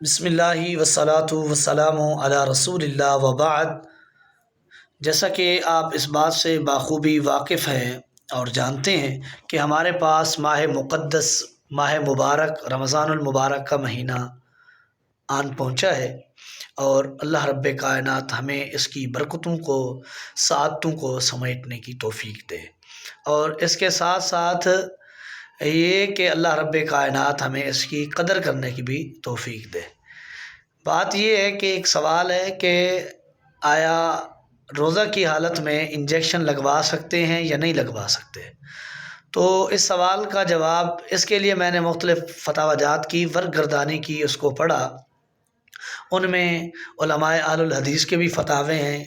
بسم اللہ والصلاۃ والسلام علی رسول اللہ وبعد۔ جیسا کہ آپ اس بات سے بخوبی واقف ہیں اور جانتے ہیں کہ ہمارے پاس ماہ مقدس، ماہ مبارک رمضان المبارک کا مہینہ آن پہنچا ہے، اور اللہ رب کائنات ہمیں اس کی برکتوں کو، سعادتوں کو سمیٹنے کی توفیق دے، اور اس کے ساتھ ساتھ یہ کہ اللہ رب کائنات ہمیں اس کی قدر کرنے کی بھی توفیق دے۔ بات یہ ہے کہ ایک سوال ہے کہ آیا روزہ کی حالت میں انجیکشن لگوا سکتے ہیں یا نہیں لگوا سکتے؟ تو اس سوال کا جواب، اس کے لیے میں نے مختلف فتاوی جات کی ورق گردانی کی، اس کو پڑھا۔ ان میں علماء اہل الحدیث کے بھی فتاوے ہیں،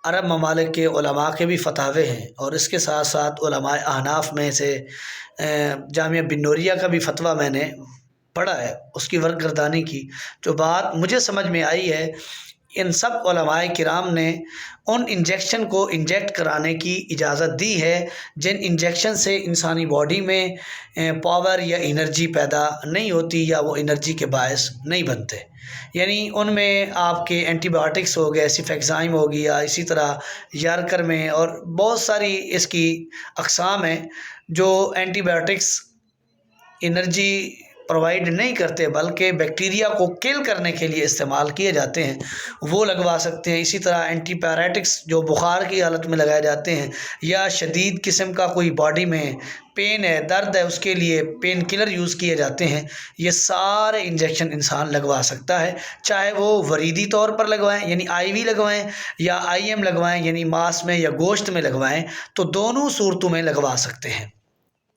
عرب ممالک کے علماء کے بھی فتاوے ہیں، اور اس کے ساتھ ساتھ علماء احناف میں سے جامعہ بن نوریہ کا بھی فتویٰ میں نے پڑھا ہے، اس کی ورق گردانی کی۔ جو بات مجھے سمجھ میں آئی ہے، ان سب علماء کرام نے ان انجیکشن کو انجیکٹ کرانے کی اجازت دی ہے جن انجیکشن سے انسانی باڈی میں پاور یا انرجی پیدا نہیں ہوتی، یا وہ انرجی کے باعث نہیں بنتے۔ یعنی ان میں آپ کے اینٹی بایوٹکس ہو گئے، سیفیکزائم ہو گیا، اسی طرح یارکر میں، اور بہت ساری اس کی اقسام ہیں جو اینٹی بایوٹکس انرجی پرووائڈ نہیں کرتے بلکہ بیکٹیریا کو کل کرنے کے لیے استعمال کیے جاتے ہیں، وہ لگوا سکتے ہیں۔ اسی طرح اینٹی پیراٹکس جو بخار کی حالت میں لگائے جاتے ہیں، یا شدید قسم کا کوئی باڈی میں پین ہے، درد ہے، اس کے لیے پین کلر یوز کیے جاتے ہیں۔ یہ سارے انجیکشن انسان لگوا سکتا ہے، چاہے وہ وریدی طور پر لگوائیں یعنی آئی وی لگوائیں، یا آئی ایم لگوائیں یعنی ماس میں یا گوشت میں لگوائیں، تو دونوں صورتوں میں لگوا سکتے ہیں۔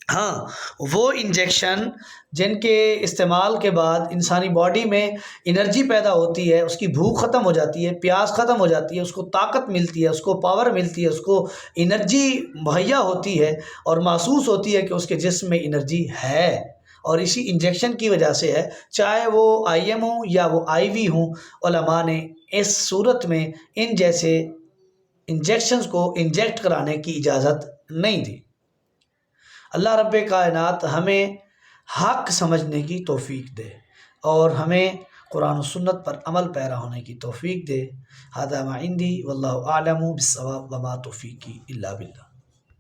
ہاں، وہ انجیکشن جن کے استعمال کے بعد انسانی باڈی میں انرجی پیدا ہوتی ہے، اس کی بھوک ختم ہو جاتی ہے، پیاس ختم ہو جاتی ہے، اس کو طاقت ملتی ہے، اس کو پاور ملتی ہے، اس کو انرجی مہیا ہوتی ہے، اور محسوس ہوتی ہے کہ اس کے جسم میں انرجی ہے، اور اسی انجیکشن کی وجہ سے ہے، چاہے وہ آئی ایم ہوں یا وہ آئی وی ہوں۔ علماء نے اس صورت میں ان جیسے انجیکشنز کو انجیکٹ کرانے کی اجازت نہیں دی۔ اللہ رب کائنات ہمیں حق سمجھنے کی توفیق دے، اور ہمیں قرآن و سنت پر عمل پیرا ہونے کی توفیق دے۔ ھذا ما عندی واللہ اعلم بالصواب وما توفیقی الا باللہ۔